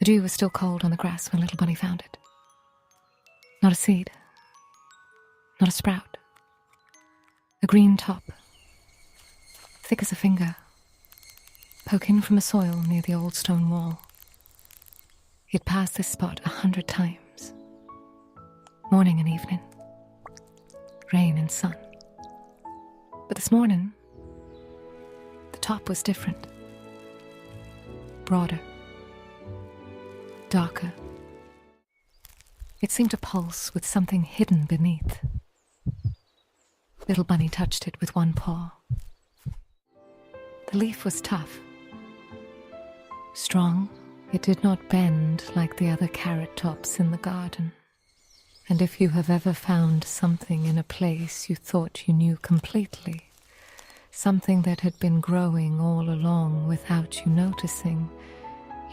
dew was still cold on the grass when little bunny found it. Not a seed, not a sprout. A green top, thick as a finger, poking from the soil near the old stone wall. He had passed this spot 100 times, morning and evening, rain and sun. But this morning, the top was different, broader, darker. It seemed to pulse with something hidden beneath. Little bunny touched it with one paw. The leaf was tough, strong. It did not bend like the other carrot tops in the garden. And if you have ever found something in a place you thought you knew completely, something that had been growing all along without you noticing,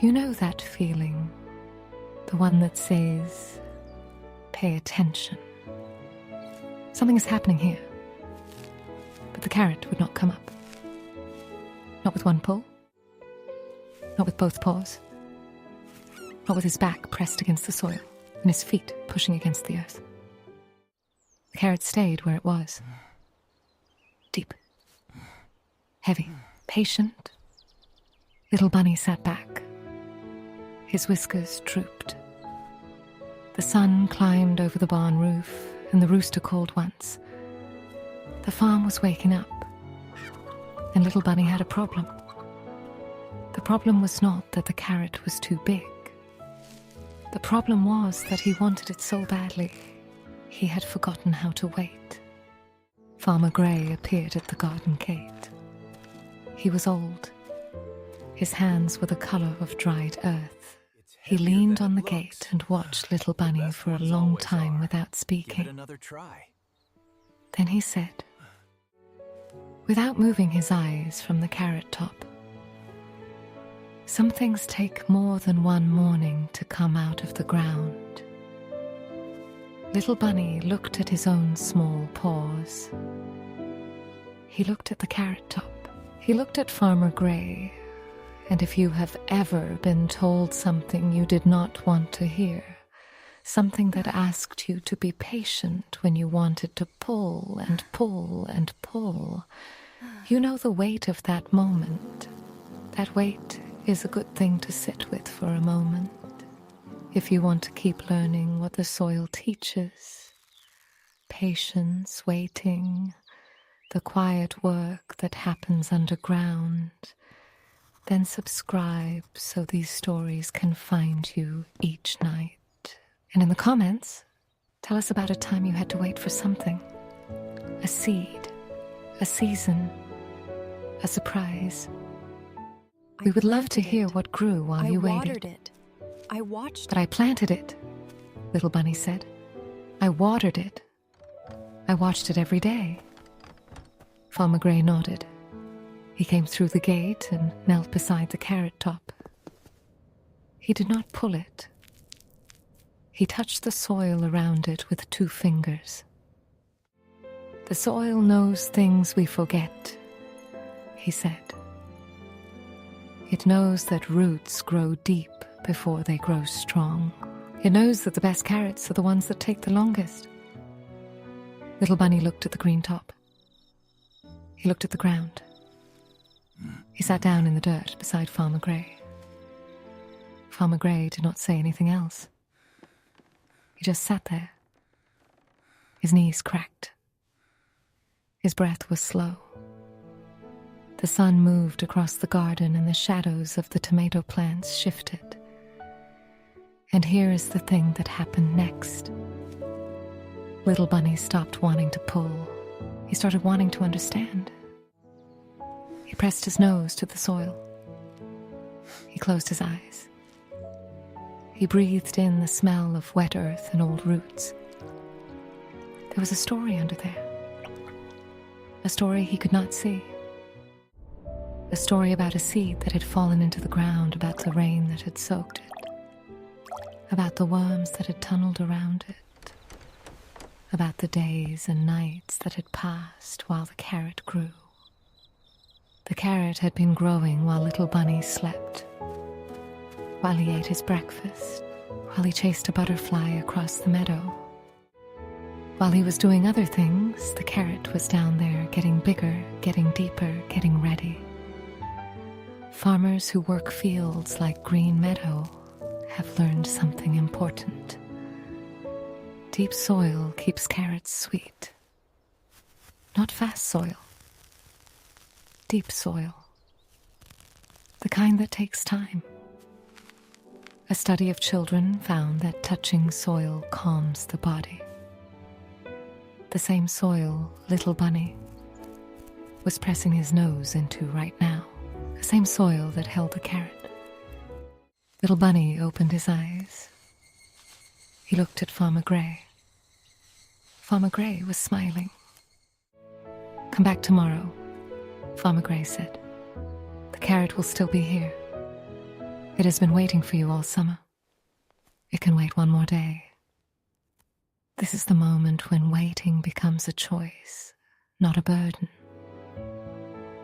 you know that feeling, the one that says, pay attention. Something is happening here. But the carrot would not come up. Not with one pull. Not with both paws. Not with his back pressed against the soil and his feet pushing against the earth. The carrot stayed where it was. Deep. Heavy. Patient. Little bunny sat back. His whiskers drooped. The sun climbed over the barn roof, and the rooster called once. The farm was waking up, and little bunny had a problem. The problem was not that the carrot was too big. The problem was that he wanted it so badly, he had forgotten how to wait. Farmer Gray appeared at the garden gate. He was old. His hands were the color of dried earth. He leaned on the gate and watched little bunny for a long time without speaking. Then he said, without moving his eyes from the carrot top, some things take more than one morning to come out of the ground. Little bunny looked at his own small paws. He looked at the carrot top. He looked at Farmer Gray. And if you have ever been told something you did not want to hear, something that asked you to be patient when you wanted to pull and pull and pull, you know the weight of that moment. That weight is a good thing to sit with for a moment, if you want to keep learning what the soil teaches. Patience, waiting, the quiet work that happens underground. Then subscribe so these stories can find you each night. And in the comments, tell us about a time you had to wait for something. A seed, a season, a surprise. We would love to hear what grew while you waited. I watered it. I watched it. But I planted it, little bunny said. I watered it. I watched it every day. Farmer Gray nodded. He came through the gate and knelt beside the carrot top. He did not pull it. He touched the soil around it with 2 fingers. The soil knows things we forget, he said. It knows that roots grow deep before they grow strong. It knows that the best carrots are the ones that take the longest. Little bunny looked at the green top. He looked at the ground. He sat down in the dirt beside Farmer Gray. Farmer Gray did not say anything else. He just sat there. His knees cracked. His breath was slow. The sun moved across the garden and the shadows of the tomato plants shifted. And here is the thing that happened next. Little bunny stopped wanting to pull. He started wanting to understand. He pressed his nose to the soil. He closed his eyes. He breathed in the smell of wet earth and old roots. There was a story under there. A story he could not see. A story about a seed that had fallen into the ground, about the rain that had soaked it, about the worms that had tunneled around it, about the days and nights that had passed while the carrot grew. The carrot had been growing while little bunny slept. while he ate his breakfast, while he chased a butterfly across the meadow. While he was doing other things, the carrot was down there getting bigger, getting deeper, getting ready. Farmers who work fields like Green Meadow have learned something important. Deep soil keeps carrots sweet. Not fast soil. Deep soil. The kind that takes time. A study of children found that touching soil calms the body. The same soil Little Bunny was pressing his nose into right now. The same soil that held the carrot. Little Bunny opened his eyes. He looked at Farmer Gray. Farmer Gray was smiling. "Come back tomorrow," Farmer Gray said. "The carrot will still be here. It has been waiting for you all summer. It can wait one more day." This is the moment when waiting becomes a choice, not a burden.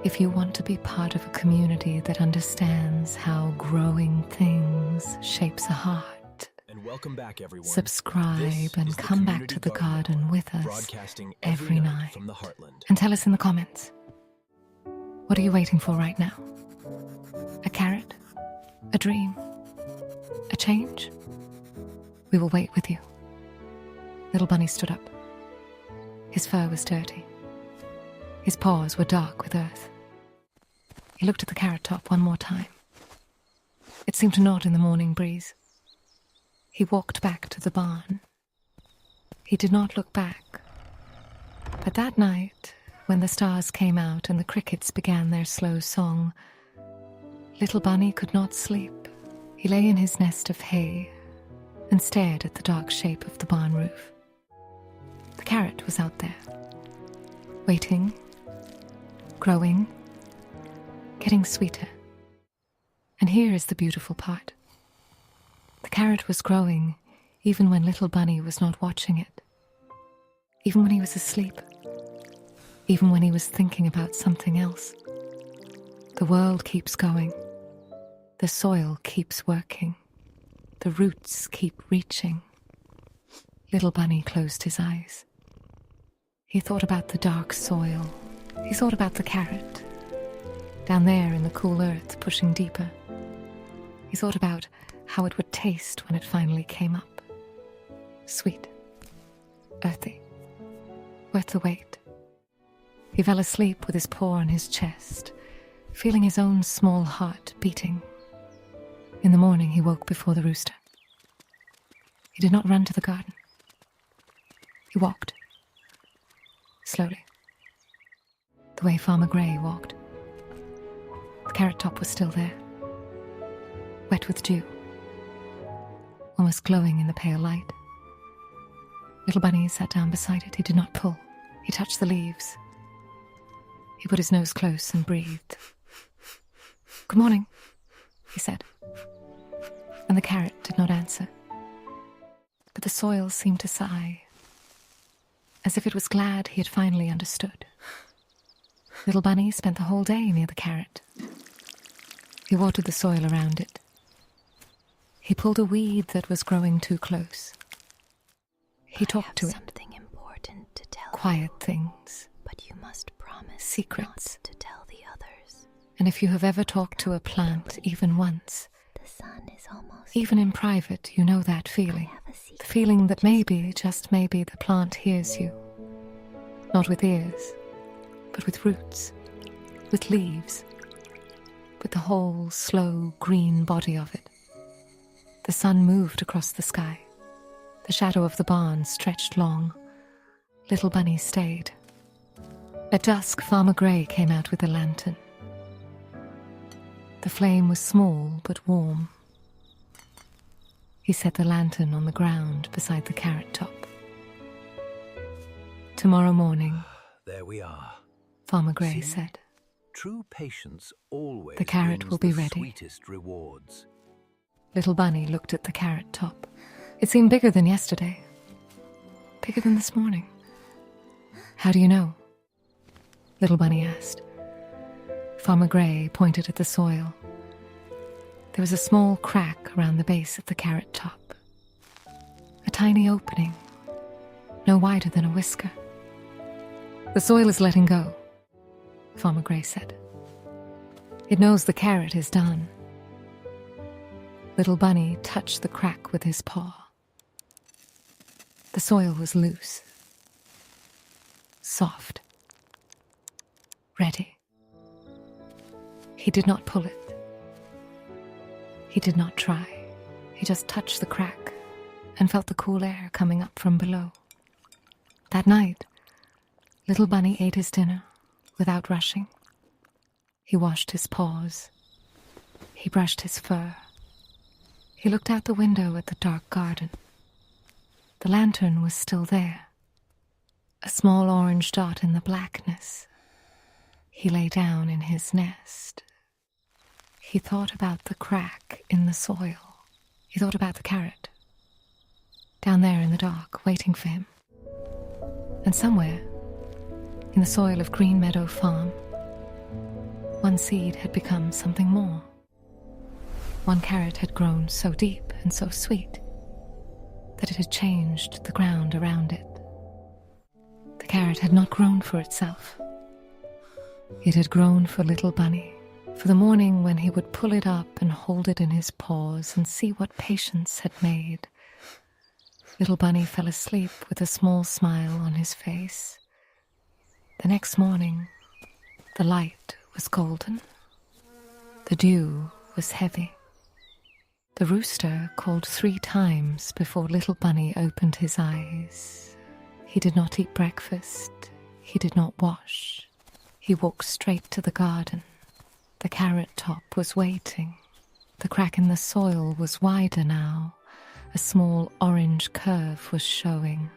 If you want to be part of a community that understands how growing things shapes a heart, and welcome back, everyone. Subscribe and come back to the garden with us broadcasting every night. from the heartland. And tell us in the comments, what are you waiting for right now? A carrot? A dream? A change? We will wait with you. Little Bunny stood up. His fur was dirty. His paws were dark with earth. He looked at the carrot top one more time. It seemed to nod in the morning breeze. He walked back to the barn. He did not look back. But that night, when the stars came out and the crickets began their slow song, Little Bunny could not sleep. He lay in his nest of hay and stared at the dark shape of the barn roof. The carrot was out there, waiting, growing, getting sweeter. And here is the beautiful part. The carrot was growing even when Little Bunny was not watching it, even when he was asleep, even when he was thinking about something else. The world keeps going. The soil keeps working. The roots keep reaching. Little Bunny closed his eyes. He thought about the dark soil. He thought about the carrot, down there in the cool earth, pushing deeper. He thought about how it would taste when it finally came up. Sweet, earthy, worth the wait. He fell asleep with his paw on his chest, feeling his own small heart beating. In the morning, he woke before the rooster. He did not run to the garden. He walked, slowly, the way Farmer Gray walked. The carrot top was still there, wet with dew, almost glowing in the pale light. Little Bunny sat down beside it. He did not pull. He touched the leaves. He put his nose close and breathed. "Good morning," he said. And the carrot did not answer. But the soil seemed to sigh, as if it was glad he had finally understood. Little Bunny spent the whole day near the carrot. He watered the soil around it. He pulled a weed that was growing too close. He talked to it. Something important to tell Quiet you, things. but you must promise Secrets. not to tell the others. And if you have ever talked to a plant even once, The sun is almost even in private, you know that feeling. I have a secret. The feeling that maybe, just maybe, the plant hears you. Not with ears, but with roots, with leaves, with the whole slow green body of it. The sun moved across the sky. The shadow of the barn stretched long. Little Bunny stayed. At dusk, Farmer Gray came out with a lantern. The flame was small but warm. He set the lantern on the ground beside the carrot top. "Tomorrow morning," There we are. Farmer Gray See? said. True patience always The carrot brings will be the ready. sweetest rewards. Little Bunny looked at the carrot top. It seemed bigger than yesterday. Bigger than this morning. "How do you know?" Little Bunny asked. Farmer Gray pointed at the soil. There was a small crack around the base of the carrot top. A tiny opening, no wider than a whisker. "The soil is letting go," Farmer Gray said. "It knows the carrot is done." Little Bunny touched the crack with his paw. The soil was loose, soft, ready. He did not pull it. He did not try. He just touched the crack and felt the cool air coming up from below. That night, Little Bunny ate his dinner without rushing. He washed his paws. He brushed his fur. He looked out the window at the dark garden. The lantern was still there, a small orange dot in the blackness. He lay down in his nest. He thought about the crack in the soil. He thought about the carrot, down there in the dark, waiting for him. And somewhere, in the soil of Green Meadow Farm, one seed had become something more. One carrot had grown so deep and so sweet that it had changed the ground around it. The carrot had not grown for itself. It had grown for Little Bunny, for the morning when he would pull it up and hold it in his paws and see what patience had made. Little Bunny fell asleep with a small smile on his face. The next morning, the light was golden. The dew was heavy. The rooster called 3 times before Little Bunny opened his eyes. He did not eat breakfast. He did not wash. He walked straight to the garden. The carrot top was waiting. The crack in the soil was wider now. A small orange curve was showing.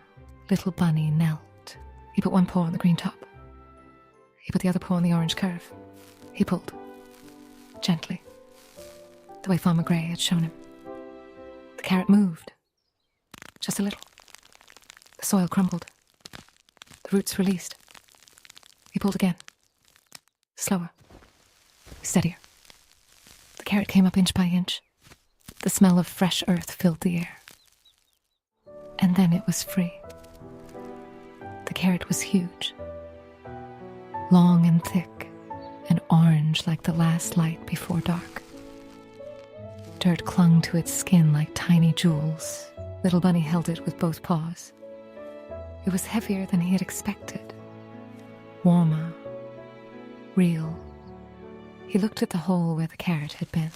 Little Bunny knelt. He put one paw on the green top. He put the other paw on the orange curve. He pulled, gently, the way Farmer Gray had shown him. The carrot moved, just a little. The soil crumbled. The roots released. He pulled again, slower, steadier. The carrot came up inch by inch. The smell of fresh earth filled the air. And then it was free. The carrot was huge, long and thick, and orange like the last light before dark. Dirt clung to its skin like tiny jewels. Little Bunny held it with both paws. It was heavier than he had expected, warmer, real. He looked at the hole where the carrot had been,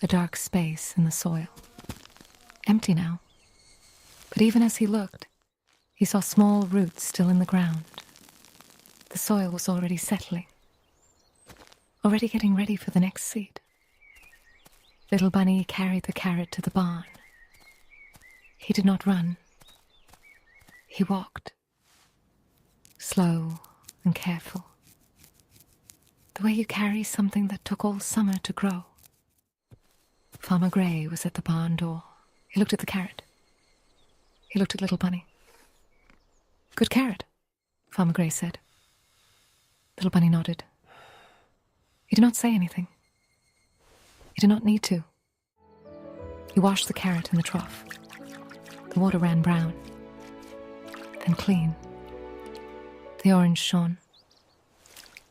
a dark space in the soil, empty now. But even as he looked, he saw small roots still in the ground. The soil was already settling, already getting ready for the next seed. Little Bunny carried the carrot to the barn. He did not run. He walked, slow and careful, the way you carry something that took all summer to grow. Farmer Gray was at the barn door. He looked at the carrot. He looked at Little Bunny. "Good carrot," Farmer Gray said. Little Bunny nodded. He did not say anything. He did not need to. He washed the carrot in the trough. The water ran brown, then clean. The orange shone.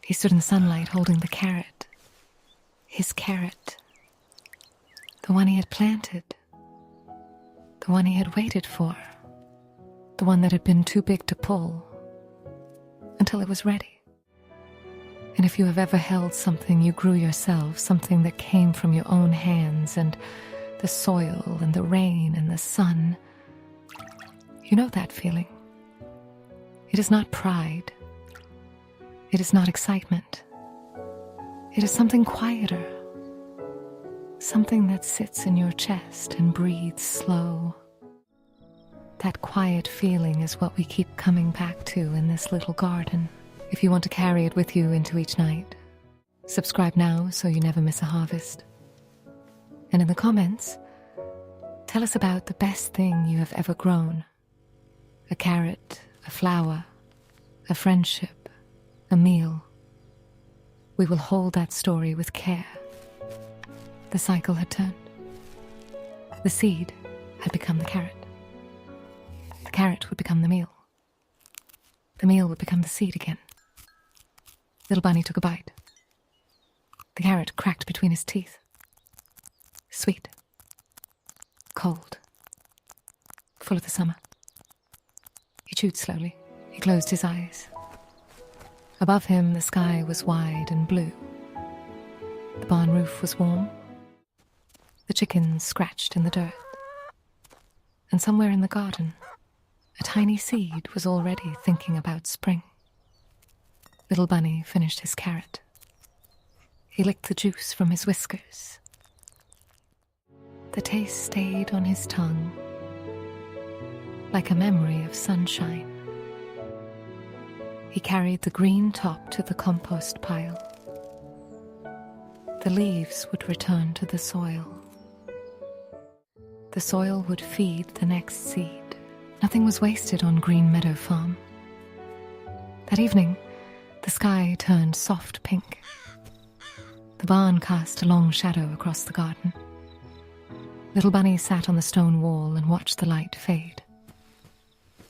He stood in the sunlight holding the carrot. His carrot. The one he had planted. The one he had waited for. The one that had been too big to pull until it was ready. And if you have ever held something you grew yourself, something that came from your own hands, and the soil and the rain and the sun, you know that feeling. It is not pride. It is not excitement. It is something quieter, something that sits in your chest and breathes slow. That quiet feeling is what we keep coming back to in this little garden. If you want to carry it with you into each night, subscribe now so you never miss a harvest. And in the comments, tell us about the best thing you have ever grown. A carrot, a flower, a friendship, a meal. We will hold that story with care. The cycle had turned. The seed had become the carrot. The carrot would become the meal. The meal would become the seed again. Little Bunny took a bite. The carrot cracked between his teeth. Sweet. Cold. Full of the summer. He chewed slowly. He closed his eyes. Above him, the sky was wide and blue. The barn roof was warm. The chickens scratched in the dirt. And somewhere in the garden, a tiny seed was already thinking about spring. Little Bunny finished his carrot. He licked the juice from his whiskers. The taste stayed on his tongue, like a memory of sunshine. He carried the green top to the compost pile. The leaves would return to the soil. The soil would feed the next seed. Nothing was wasted on Green Meadow Farm. That evening, the sky turned soft pink. The barn cast a long shadow across the garden. Little Bunny sat on the stone wall and watched the light fade.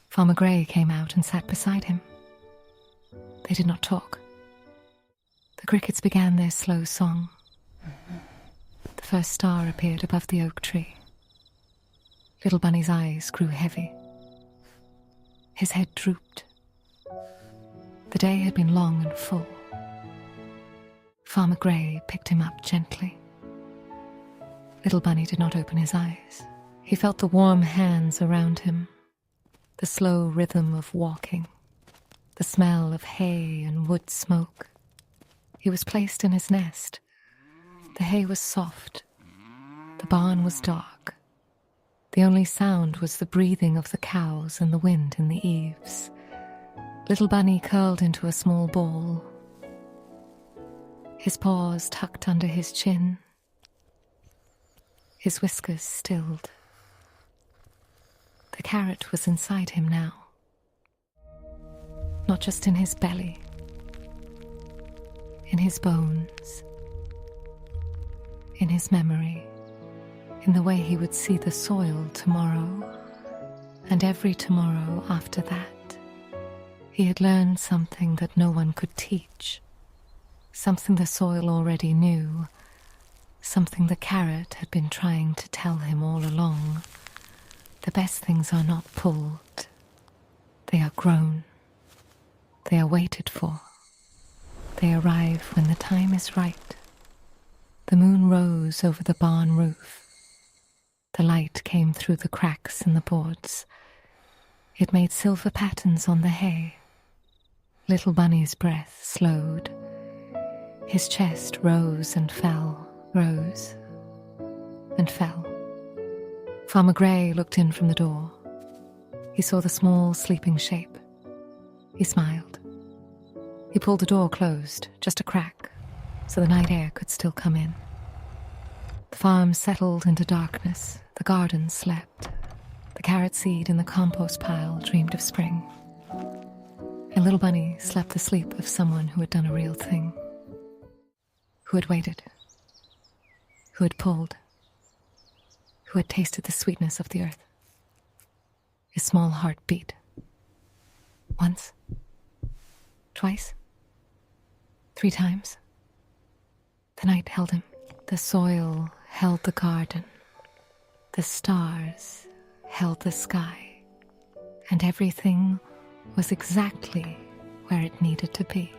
Farmer Gray came out and sat beside him. They did not talk. The crickets began their slow song. The first star appeared above the oak tree. Little Bunny's eyes grew heavy. His head drooped. The day had been long and full. Farmer Gray picked him up gently. Little Bunny did not open his eyes. He felt the warm hands around him, the slow rhythm of walking, the smell of hay and wood smoke. He was placed in his nest. The hay was soft. The barn was dark. The only sound was the breathing of the cows and the wind in the eaves. Little Bunny curled into a small ball, his paws tucked under his chin, his whiskers stilled. The carrot was inside him now, not just in his belly, in his bones, in his memory, in the way he would see the soil tomorrow, and every tomorrow after that. He had learned something that no one could teach, something the soil already knew, something the carrot had been trying to tell him all along. The best things are not pulled. They are grown. They are waited for. They arrive when the time is right. The moon rose over the barn roof. The light came through the cracks in the boards. It made silver patterns on the hay. Little Bunny's breath slowed. His chest rose and fell, rose and fell. Farmer Gray looked in from the door. He saw the small, sleeping shape. He smiled. He pulled the door closed, just a crack, so the night air could still come in. The farm settled into darkness. The garden slept. The carrot seed in the compost pile dreamed of spring. And Little Bunny slept the sleep of someone who had done a real thing, who had waited, who had pulled, who had tasted the sweetness of the earth. His small heart beat. Once, twice, 3 times. The night held him. The soil held the garden. The stars held the sky. And everything was exactly where it needed to be.